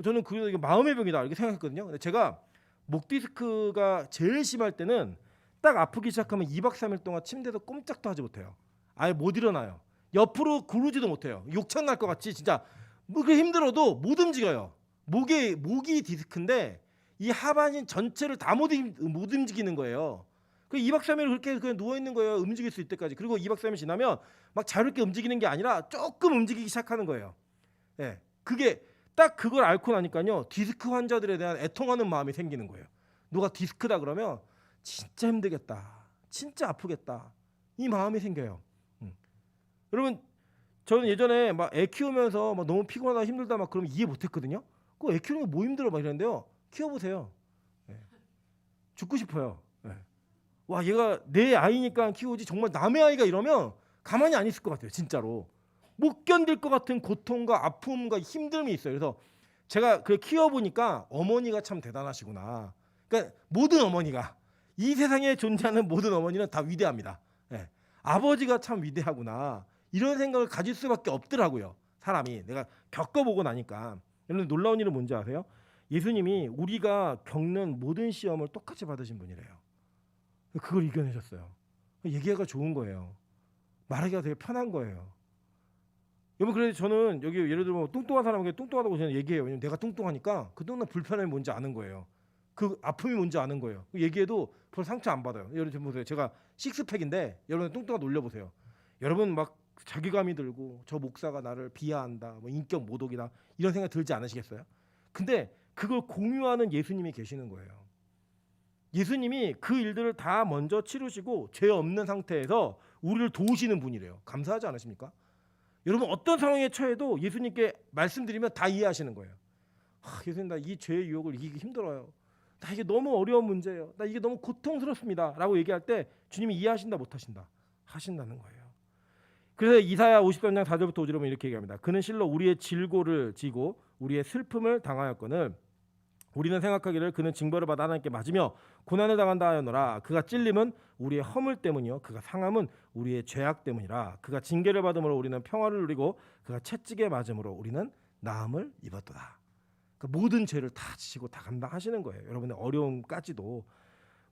저는 그게 이게 마음의 병이다 이렇게 생각했거든요. 근데 제가 목 디스크가 제일 심할 때는 딱 아프기 시작하면 2박 3일 동안 침대에서 꼼짝도 하지 못해요. 아예 못 일어나요. 옆으로 구르지도 못해요. 욕창 날 것 같이 진짜 뭐 그 힘들어도 못 움직여요. 목이 디스크인데 이 하반신 전체를 다 못 움직이는 거예요. 그 2박 3일 그렇게 그냥 누워 있는 거예요. 움직일 수 있을 때까지. 그리고 2박 3일 지나면 막 자유롭게 움직이는 게 아니라 조금 움직이기 시작하는 거예요. 예. 그게 딱 그걸 앓고 나니까요. 디스크 환자들에 대한 애통하는 마음이 생기는 거예요. 누가 디스크다 그러면 진짜 힘들겠다. 진짜 아프겠다. 이 마음이 생겨요. 여러분 저는 예전에 막 애 키우면서 막 너무 피곤하다 힘들다 막 그러면 이해 못했거든요. 그 애 키우는 게 뭐 힘들어 막 이랬는데요. 키워보세요. 예. 죽고 싶어요. 예. 와 얘가 내 아이니까 키우지 정말 남의 아이가 이러면 가만히 안 있을 것 같아요. 진짜로 못 견딜 것 같은 고통과 아픔과 힘듦이 있어요. 그래서 제가 그 키워보니까 어머니가 참 대단하시구나. 그러니까 모든 어머니가 이 세상에 존재하는 모든 어머니는 다 위대합니다. 예. 아버지가 참 위대하구나. 이런 생각을 가질 수밖에 없더라고요. 사람이 내가 겪어보고 나니까. 여러분 놀라운 일은 뭔지 아세요? 예수님이 우리가 겪는 모든 시험을 똑같이 받으신 분이래요. 그걸 이겨내셨어요. 얘기하기가 좋은 거예요. 말하기가 되게 편한 거예요. 여러분 그래서 저는 여기 예를 들면 뚱뚱한 사람에게 뚱뚱하다고 저는 얘기해요. 왜냐면 내가 뚱뚱하니까 그 뚱뚱한 불편함이 뭔지 아는 거예요. 그 아픔이 뭔지 아는 거예요. 얘기해도 별 상처 안 받아요. 여러분 보세요. 제가 식스팩인데 여러분 뚱뚱한 놀려보세요. 여러분 막 자괴감이 들고 저 목사가 나를 비하한다, 뭐 인격 모독이다 이런 생각 들지 않으시겠어요? 근데 그걸 공유하는 예수님이 계시는 거예요. 예수님이 그 일들을 다 먼저 치르시고 죄 없는 상태에서 우리를 도우시는 분이래요. 감사하지 않으십니까? 여러분 어떤 상황에 처해도 예수님께 말씀드리면 다 이해하시는 거예요. 예수님 나 이 죄의 유혹을 이기기 힘들어요. 나 이게 너무 어려운 문제예요. 나 이게 너무 고통스럽습니다. 라고 얘기할 때 주님이 이해하신다 못하신다? 하신다는 거예요. 그래서 이사야 53장 4절부터 5절에 보면 이렇게 얘기합니다. 그는 실로 우리의 질고를 지고 우리의 슬픔을 당하였거늘 우리는 생각하기를 그는 징벌을 받아 하나님께 맞으며 고난을 당한다 하였노라. 그가 찔림은 우리의 허물 때문이요 그가 상함은 우리의 죄악 때문이라. 그가 징계를 받음으로 우리는 평화를 누리고 그가 채찍에 맞음으로 우리는 나음을 입었도다. 그러니까 모든 죄를 다 지시고 다 감당하시는 거예요. 여러분의 어려움까지도.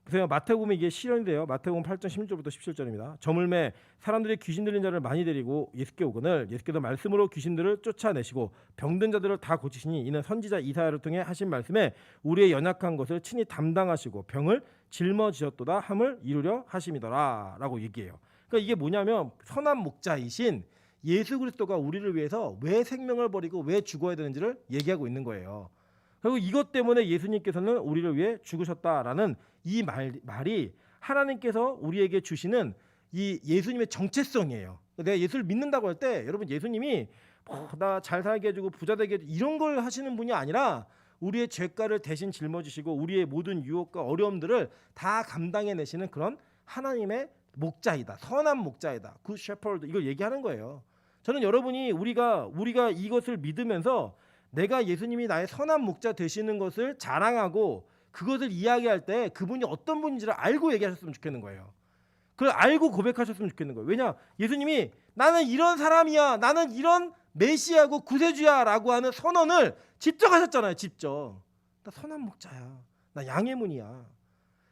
보세요. 마태복음 이게 시련인데요. 마태복음 8장 16절부터 17절입니다. 저물매 사람들이 귀신 들린 자를 많이 데리고 예수께 오거늘 예수께서 말씀으로 귀신들을 쫓아내시고 병든 자들을 다 고치시니 이는 선지자 이사야를 통해 하신 말씀에 우리의 연약한 것을 친히 담당하시고 병을 짊어지셨도다 함을 이루려 하심이더라 라고 얘기해요. 그러니까 이게 뭐냐면 선한 목자이신 예수 그리스도가 우리를 위해서 왜 생명을 버리고 왜 죽어야 되는지를 얘기하고 있는 거예요. 그리고 이것 때문에 예수님께서는 우리를 위해 죽으셨다라는 이 말이 하나님께서 우리에게 주시는 이 예수님의 정체성이에요. 내가 예수를 믿는다고 할 때 여러분 예수님이 나 잘 살게 해주고 부자 되게 해주고 이런 걸 하시는 분이 아니라 우리의 죄가를 대신 짊어지시고 우리의 모든 유혹과 어려움들을 다 감당해내시는 그런 하나님의 목자이다. 선한 목자이다. 굿 셰퍼드 이걸 얘기하는 거예요. 저는 여러분이 우리가 이것을 믿으면서 내가 예수님이 나의 선한 목자 되시는 것을 자랑하고 그것을 이야기할 때 그분이 어떤 분인지를 알고 얘기하셨으면 좋겠는 거예요. 그걸 알고 고백하셨으면 좋겠는 거예요. 왜냐? 예수님이 나는 이런 사람이야, 나는 이런 메시아고 구세주야라고 하는 선언을 직접 하셨잖아요. 직접. 나 선한 목자야, 나 양의 문이야.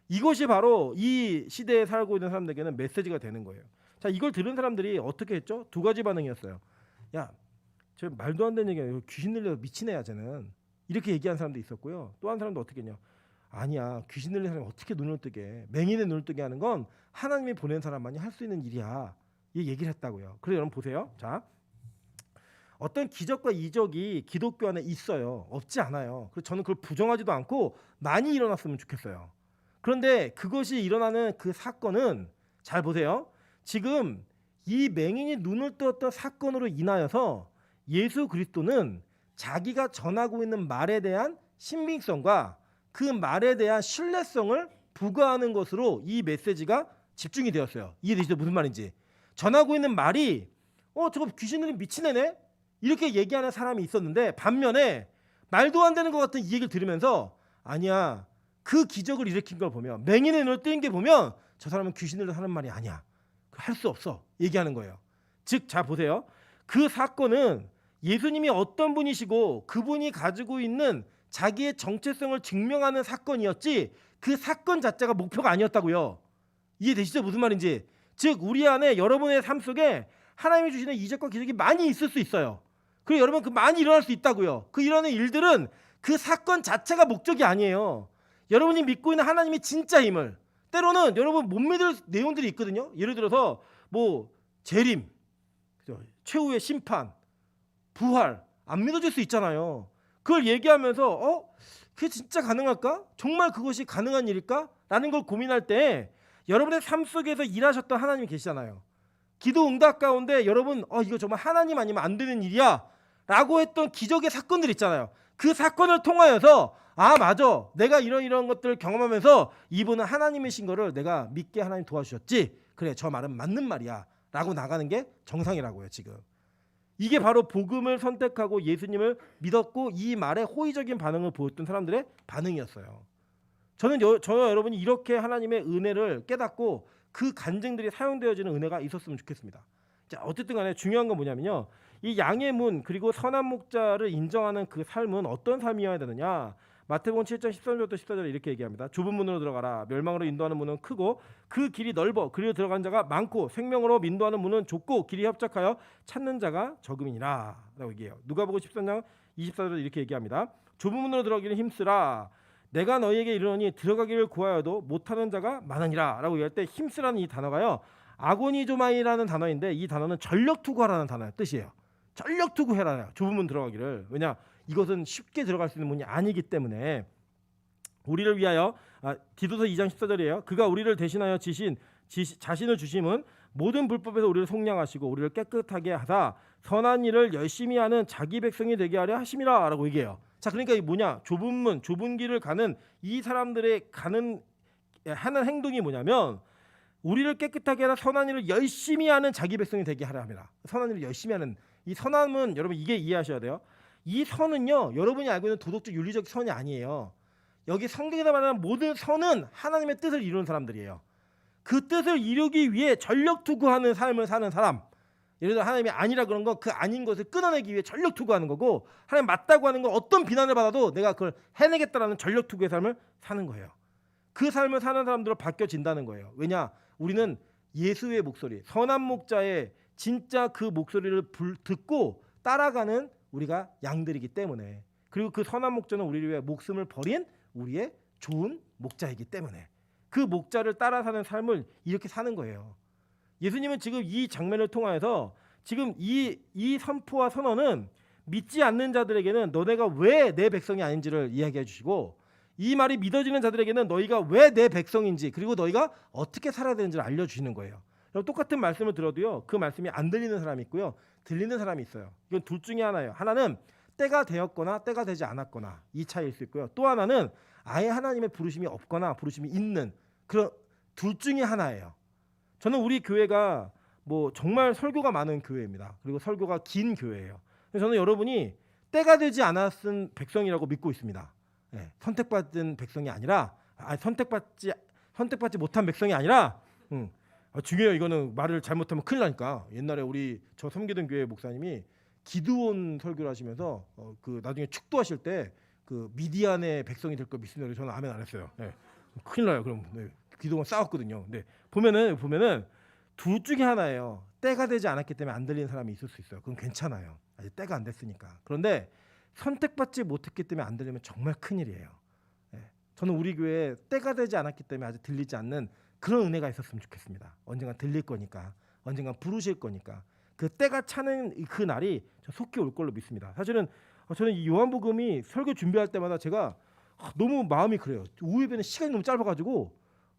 이것이 바로 이 시대에 살고 있는 사람들에게는 메시지가 되는 거예요. 자, 이걸 들은 사람들이 어떻게 했죠? 두 가지 반응이었어요. 야, 저 말도 안 되는 얘기야, 귀신 들려 미친 애야 쟤는, 이렇게 얘기한 사람도 있었고요. 또 한 사람도 어떻게 했냐, 아니야, 귀신 들린 사람이 어떻게 눈을 뜨게, 맹인의 눈을 뜨게 하는 건 하나님이 보낸 사람만이 할 수 있는 일이야, 이 얘기를 했다고요. 그래서 여러분 보세요. 자, 어떤 기적과 이적이 기독교 안에 있어요. 없지 않아요. 그래서 저는 그걸 부정하지도 않고 많이 일어났으면 좋겠어요. 그런데 그것이 일어나는 그 사건은, 잘 보세요. 지금 이 맹인이 눈을 뜨었던 사건으로 인하여서 예수 그리스도는 자기가 전하고 있는 말에 대한 신빙성과 그 말에 대한 신뢰성을 부과하는 것으로 이 메시지가 집중이 되었어요. 이해되시죠? 무슨 말인지. 전하고 있는 말이 저거 귀신 들린 미친 애네? 이렇게 얘기하는 사람이 있었는데, 반면에 말도 안 되는 것 같은 이 얘기를 들으면서, 아니야, 그 기적을 일으킨 걸 보면, 맹인의 눈을 뜬 게 보면 저 사람은 귀신을 하는 말이 아니야, 할 수 없어, 얘기하는 거예요. 즉, 자 보세요. 그 사건은 예수님이 어떤 분이시고 그분이 가지고 있는 자기의 정체성을 증명하는 사건이었지, 그 사건 자체가 목표가 아니었다고요. 이해되시죠? 무슨 말인지. 즉, 우리 안에 여러분의 삶 속에 하나님이 주시는 이적과 기적이 많이 있을 수 있어요. 그리고 여러분, 그 많이 일어날 수 있다고요. 그 일어나는 일들은 그 사건 자체가 목적이 아니에요. 여러분이 믿고 있는 하나님의 진짜 힘을, 때로는 여러분 못 믿을 내용들이 있거든요. 예를 들어서 뭐 재림, 최후의 심판, 부활, 안 믿어질 수 있잖아요. 그걸 얘기하면서 그게 진짜 가능할까? 정말 그것이 가능한 일일까? 라는 걸 고민할 때 여러분의 삶 속에서 일하셨던 하나님이 계시잖아요. 기도 응답 가운데 여러분 이거 정말 하나님 아니면 안 되는 일이야 라고 했던 기적의 사건들 있잖아요. 그 사건을 통하여서 맞아, 내가 이런 것들을 경험하면서 이분은 하나님이신 거를 내가 믿게 하나님 도와주셨지, 그래, 저 말은 맞는 말이야 라고 나가는 게 정상이라고요. 지금 이게 바로 복음을 선택하고 예수님을 믿었고 이 말에 호의적인 반응을 보였던 사람들의 반응이었어요. 저와 여러분이 이렇게 하나님의 은혜를 깨닫고 그 간증들이 사용되어지는 은혜가 있었으면 좋겠습니다. 자, 어쨌든 간에 중요한 건 뭐냐면요, 이 양의 문 그리고 선한 목자를 인정하는 그 삶은 어떤 삶이어야 되느냐. 마태복음 7장 13절부터 14절에 이렇게 얘기합니다. 좁은 문으로 들어가라. 멸망으로 인도하는 문은 크고 그 길이 넓어 그리로 들어간 자가 많고 생명으로 인도하는 문은 좁고 길이 협착하여 찾는 자가 적음이니라 라고 얘기해요. 누가복음 13장 24절에 이렇게 얘기합니다. 좁은 문으로 들어가기를 힘쓰라. 내가 너희에게 이르노니 들어가기를 구하여도 못하는 자가 많으니라 라고 얘기할 때, 힘쓰라는 이 단어가요, 아고니조마이라는 단어인데 이 단어는 전력 투구하라는 단어의 뜻이에요. 전력 투구해라, 좁은 문 들어가기를. 왜냐, 이것은 쉽게 들어갈 수 있는 문이 아니기 때문에. 우리를 위하여, 디도서 2장 14절이에요. 그가 우리를 대신하여 자신을 주심은 모든 불법에서 우리를 속량하시고 우리를 깨끗하게 하사 선한 일을 열심히 하는 자기 백성이 되게 하려 하심이라 라고 얘기해요. 자, 그러니까 이 뭐냐, 좁은 문, 좁은 길을 가는 이 사람들의 하는 행동이 뭐냐면, 우리를 깨끗하게 하라 선한 일을 열심히 하는 자기 백성이 되게 하려 합니다. 선한 일을 열심히 하는 이 선함은, 여러분 이게 이해하셔야 돼요. 이 선은요, 여러분이 알고 있는 도덕적 윤리적 선이 아니에요. 여기 성경에서 말하는 모든 선은 하나님의 뜻을 이루는 사람들이에요. 그 뜻을 이루기 위해 전력 투구하는 삶을 사는 사람. 예를 들어 하나님이 아니라 그런 거, 그 아닌 것을 끊어내기 위해 전력 투구하는 거고, 하나님 맞다고 하는 거 어떤 비난을 받아도 내가 그걸 해내겠다라는 전력 투구의 삶을 사는 거예요. 그 삶을 사는 사람들로 바뀌어진다는 거예요. 왜냐, 우리는 예수의 목소리, 선한 목자의 진짜 그 목소리를 듣고 따라가는 우리가 양들이기 때문에, 그리고 그 선한 목자는 우리를 위해 목숨을 버린 우리의 좋은 목자이기 때문에 그 목자를 따라 사는 삶을 이렇게 사는 거예요. 예수님은 지금 이 장면을 통하여서 지금 이 선포와 선언은 믿지 않는 자들에게는 너네가 왜 내 백성이 아닌지를 이야기해 주시고, 이 말이 믿어지는 자들에게는 너희가 왜 내 백성인지, 그리고 너희가 어떻게 살아야 되는지를 알려주시는 거예요. 똑같은 말씀을 들어도요, 그 말씀이 안 들리는 사람이 있고요, 들리는 사람이 있어요. 이건 둘 중에 하나예요. 하나는 때가 되었거나 때가 되지 않았거나, 이 차이일 수 있고요. 또 하나는 아예 하나님의 부르심이 없거나 부르심이 있는, 그런 둘 중에 하나예요. 저는 우리 교회가 뭐 정말 설교가 많은 교회입니다. 그리고 설교가 긴 교회예요. 그래서 저는 여러분이 때가 되지 않았은 백성이라고 믿고 있습니다. 선택받은 백성이 아니라, 선택받지 못한 백성이 아니라, 중요해요. 이거는 말을 잘못하면 큰일 나니까. 옛날에 우리 저 섬기던 교회 목사님이 기드온 설교를 하시면서 그 나중에 축도하실 때 그 미디안의 백성이 될 거 믿습니다. 저는 아멘 안 했어요. 네. 큰일 나요. 그럼 기드온 싸웠거든요. 근데 보면은 둘 중에 하나예요. 때가 되지 않았기 때문에 안 들리는 사람이 있을 수 있어요. 그건 괜찮아요. 아직 때가 안 됐으니까. 그런데 선택받지 못했기 때문에 안 들리면 정말 큰일이에요. 저는 우리 교회에 때가 되지 않았기 때문에 아직 들리지 않는 그런 은혜가 있었으면 좋겠습니다. 언젠가 들릴 거니까, 언젠가 부르실 거니까 그 때가 차는 그 날이 속히 올 걸로 믿습니다. 사실은 저는 이 요한복음이 설교 준비할 때마다 제가 너무 마음이 그래요. 우유배는 시간이 너무 짧아가지고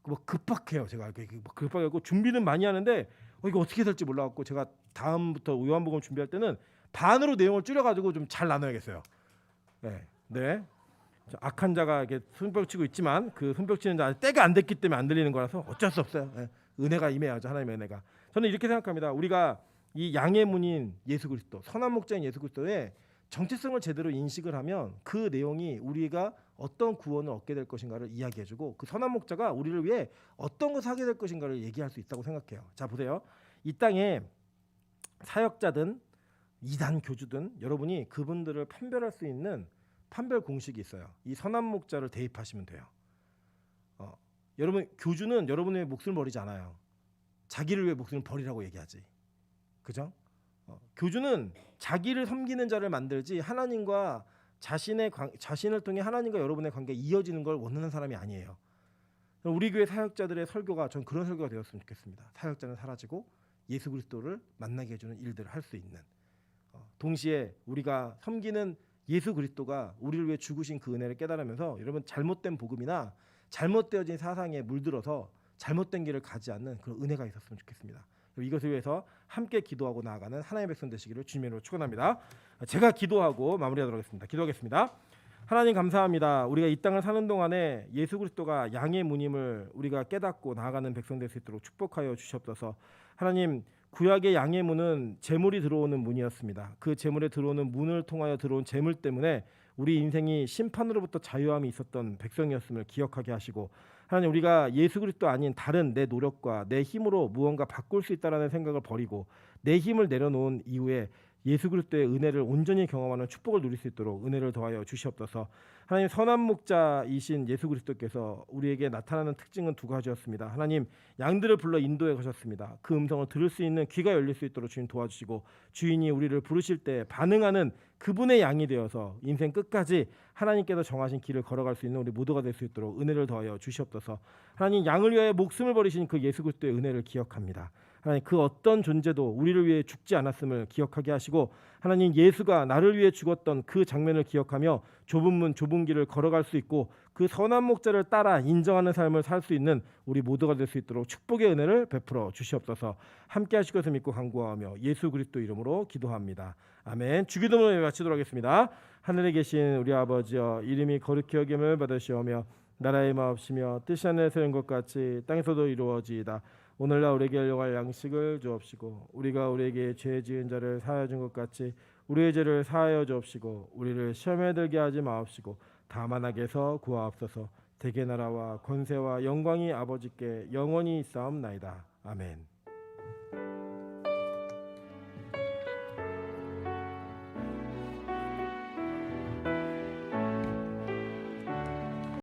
막 급박해요. 제가 급박하고 준비는 많이 하는데 이거 어떻게 될지 몰라갖고 제가 다음부터 요한복음 준비할 때는 반으로 내용을 줄여가지고 좀 잘 나눠야겠어요. 네. 악한 자가 이렇게 손뼉치고 있지만 그 손뼉치는 자 때가 안 됐기 때문에 안 들리는 거라서 어쩔 수 없어요. 은혜가 임해야죠. 하나님의 은혜가. 저는 이렇게 생각합니다. 우리가 이 양의 문인 예수 그리스도, 선한 목자인 예수 그리스도의 정체성을 제대로 인식을 하면 그 내용이 우리가 어떤 구원을 얻게 될 것인가를 이야기해주고 그 선한 목자가 우리를 위해 어떤 것을 하게 될 것인가를 얘기할 수 있다고 생각해요. 자 보세요. 이 땅에 사역자든 이단 교주든 여러분이 그분들을 판별할 수 있는 판별 공식이 있어요. 이 선한 목자를 대입하시면 돼요. 여러분 교주는 여러분의 목숨을 버리지 않아요. 자기를 위해 목숨을 버리라고 얘기하지. 그죠? 교주는 자기를 섬기는 자를 만들지 하나님과 자신을 통해 하나님과 여러분의 관계가 이어지는 걸 원하는 사람이 아니에요. 우리 교회 사역자들의 설교가 전 그런 설교가 되었으면 좋겠습니다. 사역자는 사라지고 예수 그리스도를 만나게 해주는 일들을 할 수 있는 동시에 우리가 섬기는 예수 그리스도가 우리를 위해 죽으신 그 은혜를 깨달으면서 여러분 잘못된 복음이나 잘못되어진 사상에 물들어서 잘못된 길을 가지 않는 그런 은혜가 있었으면 좋겠습니다. 이것을 위해서 함께 기도하고 나아가는 하나님의 백성 되시기를 주님으로 축원합니다. 제가 기도하고 마무리하도록 하겠습니다. 기도하겠습니다. 하나님 감사합니다. 우리가 이 땅을 사는 동안에 예수 그리스도가 양의 문임을 우리가 깨닫고 나아가는 백성 될 수 있도록 축복하여 주시옵소서. 하나님 구약의 양의 문은 재물이 들어오는 문이었습니다. 그 재물에 들어오는 문을 통하여 들어온 재물 때문에 우리 인생이 심판으로부터 자유함이 있었던 백성이었음을 기억하게 하시고 하나님 우리가 예수 그리스도 아닌 다른 내 노력과 내 힘으로 무언가 바꿀 수 있다라는 생각을 버리고 내 힘을 내려놓은 이후에 예수 그리스도의 은혜를 온전히 경험하는 축복을 누릴 수 있도록 은혜를 더하여 주시옵소서. 하나님 선한 목자이신 예수 그리스도께서 우리에게 나타나는 특징은 두 가지였습니다. 하나님 양들을 불러 인도해 가셨습니다. 그 음성을 들을 수 있는 귀가 열릴 수 있도록 주님 도와주시고 주인이 우리를 부르실 때 반응하는 그분의 양이 되어서 인생 끝까지 하나님께서 정하신 길을 걸어갈 수 있는 우리 모두가 될 수 있도록 은혜를 더하여 주시옵소서. 하나님 양을 위하여 목숨을 버리신 그 예수 그리스도의 은혜를 기억합니다. 하나님 그 어떤 존재도 우리를 위해 죽지 않았음을 기억하게 하시고 하나님 예수가 나를 위해 죽었던 그 장면을 기억하며 좁은 문 좁은 길을 걸어갈 수 있고 그 선한 목자를 따라 인정하는 삶을 살 수 있는 우리 모두가 될 수 있도록 축복의 은혜를 베풀어 주시옵소서. 함께 하실 것을 믿고 간구하며 예수 그리스도 이름으로 기도합니다. 아멘. 주기도문을 마치도록 하겠습니다. 하늘에 계신 우리 아버지여 이름이 거룩히 여김을 받으시오며 나라의 마옵시며 뜻이 하늘에서 이룬 것 같이 땅에서도 이루어지이다. 오늘날 우리에게 일용할 양식을 주옵시고 우리가 우리에게 죄 지은 자를 사하여 준 것 같이 우리의 죄를 사하여 주옵시고 우리를 시험에 들게 하지 마옵시고 다만 악에서 구하옵소서. 대개 나라와 권세와 영광이 아버지께 영원히 있사옵나이다. 아멘.